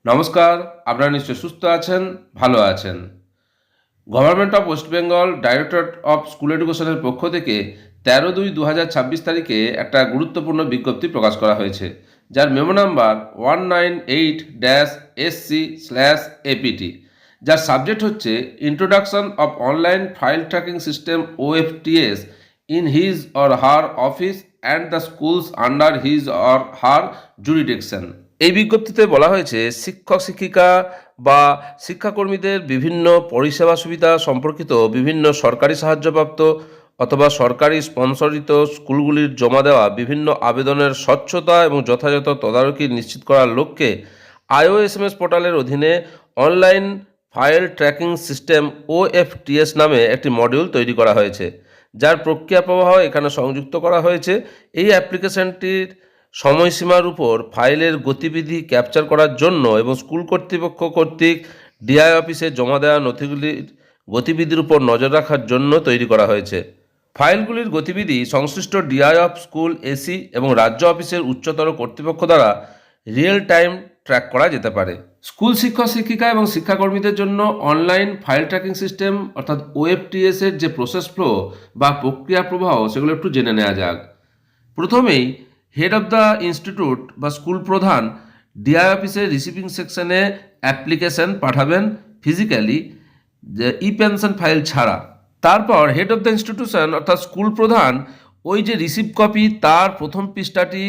নমস্কার, আপনারা নিশ্চয়ই সুস্থ আছেন, ভালো আছেন। Government of West Bengal directorate of school এডুকেশনের পক্ষ থেকে 13/2/2026 তারিখে একটা গুরুত্বপূর্ণ বিজ্ঞপ্তি প্রকাশ করা হয়েছে, যার মেমো নাম্বার 198-SC/APT, যার সাবজেক্ট হচ্ছে introduction of online file tracking system OFTS in his or her office and the schools under his or her jurisdiction. এই বিজ্ঞপ্তিতে বলা হয়েছে শিক্ষক শিক্ষিকা বা শিক্ষাকর্মীদের বিভিন্ন পরিষেবা সুবিধা সম্পর্কিত বিভিন্ন সরকারি সাহায্যপ্রাপ্ত অথবা সরকারি স্পন্সরিত স্কুলগুলির জমা দেওয়া বিভিন্ন আবেদনের স্বচ্ছতা এবং যথাযথ তদারকি নিশ্চিত করার লক্ষ্যে IOSMS পোর্টালের অধীনে online file tracking system OFTS নামে একটি মডিউল তৈরি করা হয়েছে, যার প্রক্রিয়া প্রবাহ এখানে সংযুক্ত করা হয়েছে। এই অ্যাপ্লিকেশনটির সময়সীমার উপর ফাইলের গতিবিধি ক্যাপচার করার জন্য এবং স্কুল কর্তৃপক্ষ কর্তৃক ডিআই অফিসে জমা দেওয়া নথিগুলির গতিবিধির উপর নজর রাখার জন্য তৈরি করা হয়েছে। ফাইলগুলির গতিবিধি সংশ্লিষ্ট ডিআই অফ স্কুল এসি এবং রাজ্য অফিসের উচ্চতর কর্তৃপক্ষ দ্বারা রিয়েল টাইম ট্র্যাক করা যেতে পারে। স্কুল শিক্ষক শিক্ষিকা এবং শিক্ষাকর্মীদের জন্য অনলাইন ফাইল ট্র্যাকিং সিস্টেম অর্থাৎ OFTS এর যে প্রসেস ফ্লো বা প্রক্রিয়া প্রবাহ সেগুলো একটু জেনে নেওয়া যাক। প্রথমেই হেড অফ দ্য ইনস্টিটিউট বা স্কুল প্রধান ডিআই অফিসের রিসিভিং সেকশনে অ্যাপ্লিকেশন পাঠাবেন ফিজিক্যালি, ই পেনশন ফাইল ছাড়া। তারপর হেড অফ দ্য ইনস্টিটিউশন অর্থাৎ স্কুল প্রধান ওই যে রিসিভ কপি তার প্রথম পৃষ্ঠাটি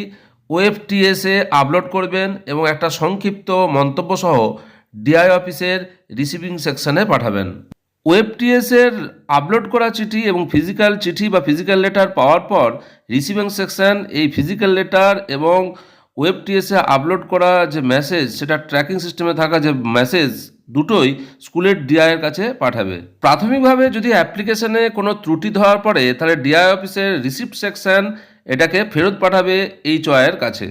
OFTS এ আপলোড করবেন এবং একটা সংক্ষিপ্ত মন্তব্য সহ ডিআই অফিসের রিসিভিং সেকশনে পাঠাবেন। OFTS এর আপলোড করা চিঠি এবং ফিজিক্যাল চিঠি বা ফিজিক্যাল লেটার পাওয়ার পর রিসিভিং সেকশন এই ফিজিক্যাল লেটার এবং OFTS এ আপলোড করা যে মেসেজ, সেটা ট্র্যাকিং সিস্টেমে থাকা যে মেসেজ, দুটোই স্কুলের ডিআইয়ের কাছে পাঠাবে। প্রাথমিকভাবে যদি অ্যাপ্লিকেশনে কোনো ত্রুটি ধরার পড়ে তাহলে ডিআই অফিসের রিসিপ্ট সেকশন এটাকে ফেরত পাঠাবে HOI এর কাছে।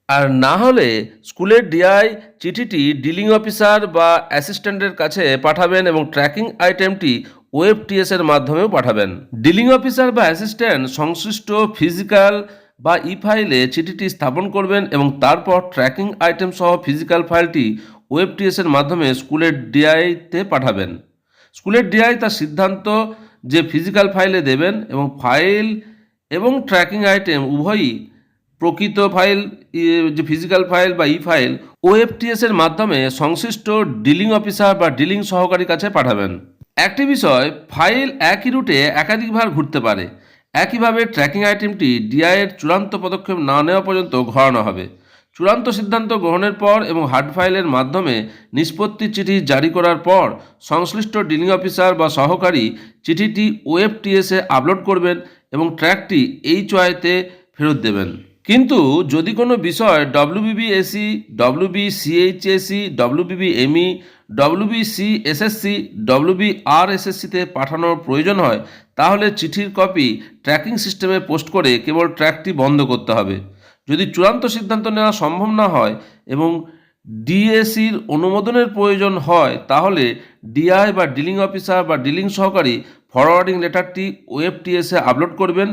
আর না হলে স্কুলের ডিআই চিঠিটি ডিলিং অফিসার বা অ্যাসিস্ট্যান্টের কাছে পাঠাবেন এবং ট্র্যাকিং আইটেমটি OFTS এর মাধ্যমেও পাঠাবেন। ডিলিং অফিসার বা অ্যাসিস্ট্যান্ট সংশ্লিষ্ট ফিজিক্যাল বা ফাইলে চিঠিটি স্থাপন করবেন এবং তারপর ট্র্যাকিং আইটেম সহ ফিজিক্যাল ফাইলটি OFTS এর মাধ্যমে স্কুলের ডিআইতে পাঠাবেন। স্কুলের ডিআই তার সিদ্ধান্ত যে ফিজিক্যাল ফাইলে দেবেন এবং ফাইল এবং ট্র্যাকিং আইটেম উভয়ই প্রকৃত ফাইল, যে ফিজিক্যাল ফাইল বা ফাইল OFTS এর মাধ্যমে সংশ্লিষ্ট ডিলিং অফিসার বা ডিলিং সহকারীর কাছে পাঠাবেন। একটি বিষয়, ফাইল একই রুটে একাধিকবার ঘুরতে পারে। একইভাবে ট্র্যাকিং আইটেমটি ডিআই এর চূড়ান্ত পদক্ষেপ না নেওয়া পর্যন্ত ঘোরানো হবে। চূড়ান্ত সিদ্ধান্ত গ্রহণের পর এবং হার্ড ফাইলের মাধ্যমে নিষ্পত্তি চিঠি জারি করার পর সংশ্লিষ্ট ডিলিং অফিসার বা সহকারী চিঠিটি OFTS এ আপলোড করবেন এবং ট্র্যাকটি HOI-তে ফেরত দেবেন। কিন্তু যদি কোনো বিষয় WBBSE, WBCHSE, WBBME, WBCSSC, WBRSSC-তে পাঠানোর প্রয়োজন হয়, তাহলে চিঠির কপি ট্র্যাকিং সিস্টেমে পোস্ট করে কেবল ট্র্যাকটি বন্ধ করতে হবে। যদি চূড়ান্ত সিদ্ধান্ত নেওয়া সম্ভব না হয় এবং DSEর অনুমোদনের প্রয়োজন হয়, তাহলে ডিআই বা ডিলিং অফিসার বা ডিলিং সহকারী ফরওয়ার্ডিং লেটারটি OFTS এ আপলোড করবেন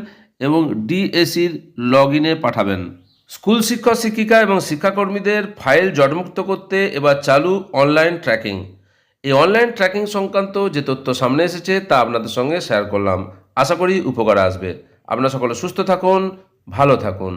এবং DSEর লগইনে পাঠাবেন। স্কুল শিক্ষক শিক্ষিকা এবং শিক্ষাকর্মীদের ফাইল জটমুক্ত করতে এবার চালু অনলাইন ট্র্যাকিং। এই অনলাইন ট্র্যাকিং সংক্রান্ত যে তথ্য সামনে এসেছে তা আপনাদের সঙ্গে শেয়ার করলাম। আশা করি উপকার আসবে। আপনারা সকলে সুস্থ থাকুন, ভালো থাকুন।